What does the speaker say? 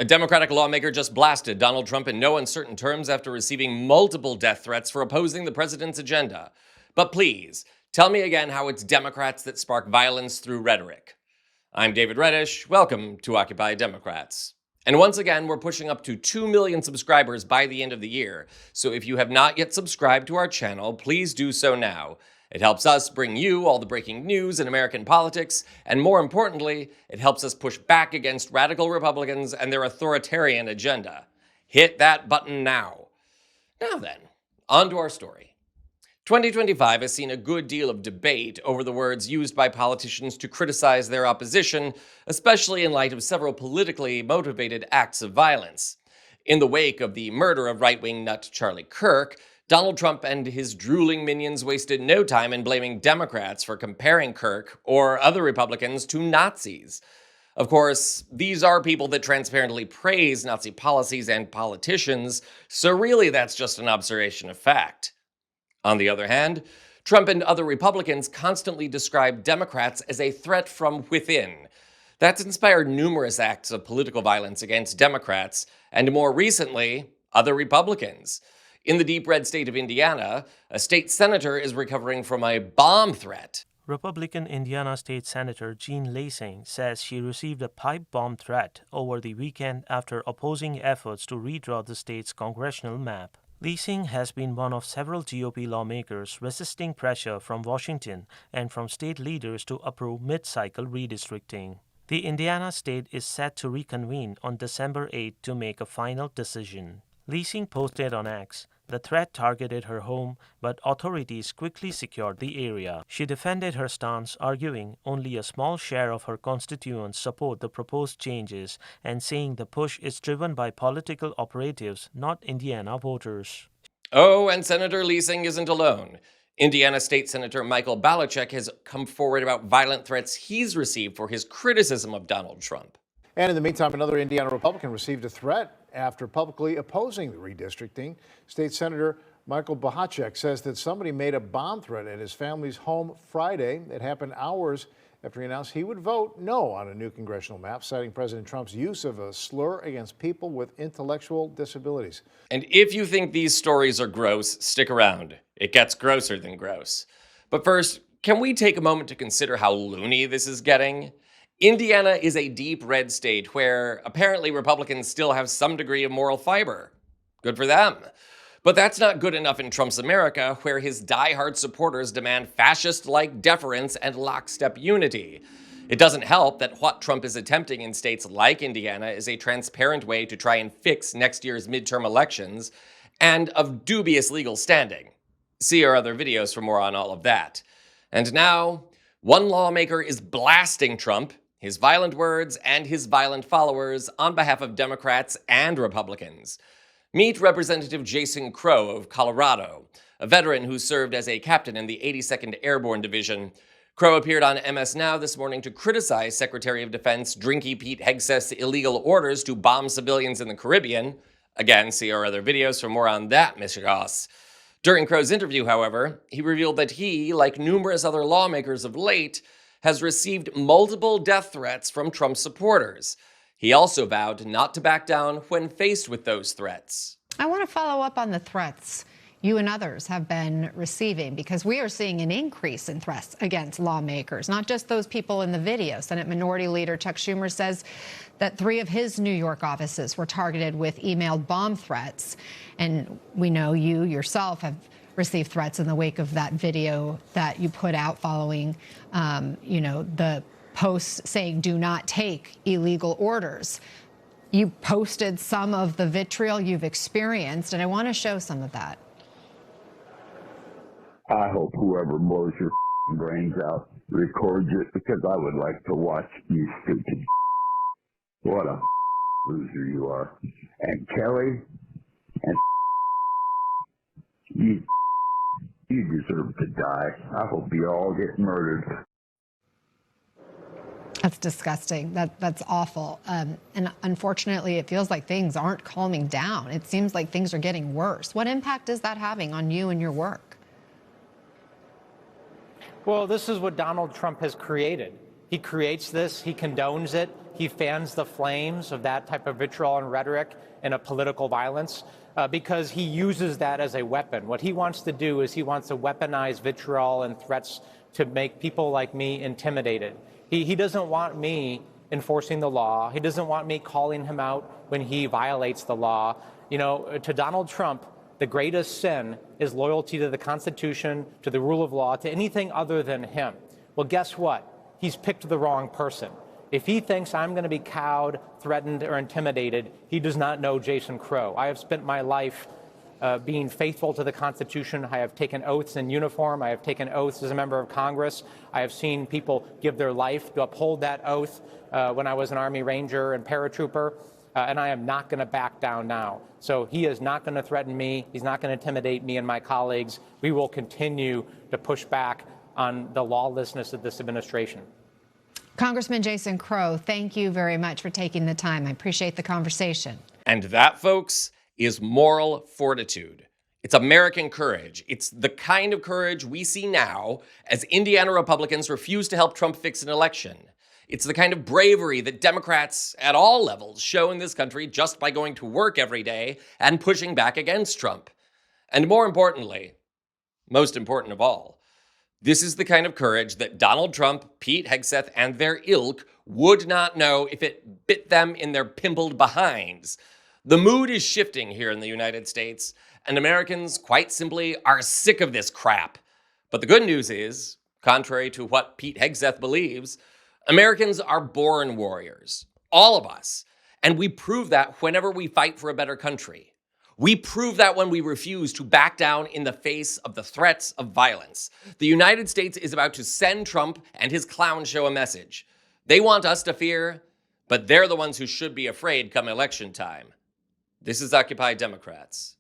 A Democratic lawmaker just blasted Donald Trump in no uncertain terms after receiving multiple death threats for opposing the president's agenda. But please, tell me again how it's Democrats that spark violence through rhetoric. I'm David Reddish. Welcome to Occupy Democrats. And once again, we're pushing up to 2 million subscribers by the end of the year. So if you have not yet subscribed to our channel, please do so now. It helps us bring you all the breaking news in American politics, and more importantly, it helps us push back against radical Republicans and their authoritarian agenda. Hit that button now. Now then, on to our story. 2025 has seen a good deal of debate over the words used by politicians to criticize their opposition, especially in light of several politically motivated acts of violence. In the wake of the murder of right-wing nut Charlie Kirk, Donald Trump and his drooling minions wasted no time in blaming Democrats for comparing Kirk or other Republicans to Nazis. Of course, these are people that transparently praise Nazi policies and politicians, so really that's just an observation of fact. On the other hand, Trump and other Republicans constantly describe Democrats as a threat from within. That's inspired numerous acts of political violence against Democrats, and more recently, other Republicans. In the deep red state of Indiana, a state senator is recovering from a bomb threat. Republican Indiana State Senator Jean Lasing says she received a pipe bomb threat over the weekend after opposing efforts to redraw the state's congressional map. Lasing has been one of several GOP lawmakers resisting pressure from Washington and from state leaders to approve mid-cycle redistricting. The Indiana state is set to reconvene on December 8 to make a final decision. Lasing posted on X, "The threat targeted her home, but authorities quickly secured the area." She defended her stance, arguing only a small share of her constituents support the proposed changes and saying the push is driven by political operatives, not Indiana voters. Oh, and Senator Lasing isn't alone. Indiana State Senator Michael Balichek has come forward about violent threats he's received for his criticism of Donald Trump. And in the meantime, another Indiana Republican received a threat after publicly opposing the redistricting. State Senator Michael Balichek says that somebody made a bomb threat at his family's home Friday. It happened hours after he announced he would vote no on a new congressional map, citing President Trump's use of a slur against people with intellectual disabilities. And if you think these stories are gross, stick around. It gets grosser than gross. But first, can we take a moment to consider how loony this is getting? Indiana is a deep red state where apparently Republicans still have some degree of moral fiber. Good for them. But that's not good enough in Trump's America, where his diehard supporters demand fascist-like deference and lockstep unity. It doesn't help that what Trump is attempting in states like Indiana is a transparent way to try and fix next year's midterm elections, and of dubious legal standing. See our other videos for more on all of that. And now, one lawmaker is blasting Trump, his violent words, and his violent followers on behalf of Democrats and Republicans. Meet Representative Jason Crow of Colorado, a veteran who served as a captain in the 82nd Airborne Division. Crow appeared on MS Now this morning to criticize Secretary of Defense Drinky Pete Hegseth's illegal orders to bomb civilians in the Caribbean. Again, see our other videos for more on that, Mr. Goss. During Crow's interview, however, he revealed that he, like numerous other lawmakers of late, has received multiple death threats from Trump supporters. He also vowed not to back down when faced with those threats. I want to follow up on the threats you and others have been receiving, because we are seeing an increase in threats against lawmakers, not just those people in the video. Senate Minority Leader Chuck Schumer says that 3 of his New York offices were targeted with emailed bomb threats. And we know you yourself have received threats in the wake of that video that you put out following, the posts saying do not take illegal orders. You posted some of the vitriol you've experienced, and I want to show some of that. I hope whoever blows your brains out records it, because I would like to watch you stupid. What a loser you are. And Kelly, and you deserve to die. I hope you all get murdered. That's disgusting. That's awful. And unfortunately, it feels like things aren't calming down. It seems like things are getting worse. What impact is that having on you and your work? Well, this is what Donald Trump has created. He creates this, he condones it, he fans the flames of that type of vitriol and rhetoric and of political violence because he uses that as a weapon. What he wants to do is he wants to weaponize vitriol and threats to make people like me intimidated. He doesn't want me enforcing the law. He doesn't want me calling him out when he violates the law. You know, to Donald Trump, the greatest sin is loyalty to the Constitution, to the rule of law, to anything other than him. Well, guess what? He's picked the wrong person. If he thinks I'm going to be cowed, threatened, or intimidated, he does not know Jason Crow. I have spent my life being faithful to the Constitution. I have taken oaths in uniform. I have taken oaths as a member of Congress. I have seen people give their life to uphold that oath when I was an Army Ranger and paratrooper, and I am not going to back down now. So he is not going to threaten me. He's not going to intimidate me and my colleagues. We will continue to push back on the lawlessness of this administration. Congressman Jason Crow, thank you very much for taking the time. I appreciate the conversation. And that, folks, is moral fortitude. It's American courage. It's the kind of courage we see now as Indiana Republicans refuse to help Trump fix an election. It's the kind of bravery that Democrats at all levels show in this country just by going to work every day and pushing back against Trump. And more importantly, most important of all, this is the kind of courage that Donald Trump, Pete Hegseth, and their ilk would not know if it bit them in their pimpled behinds. The mood is shifting here in the United States, and Americans, quite simply, are sick of this crap. But the good news is, contrary to what Pete Hegseth believes, Americans are born warriors. All of us. And we prove that whenever we fight for a better country. We prove that when we refuse to back down in the face of the threats of violence. The United States is about to send Trump and his clown show a message. They want us to fear, but they're the ones who should be afraid come election time. This is Occupy Democrats.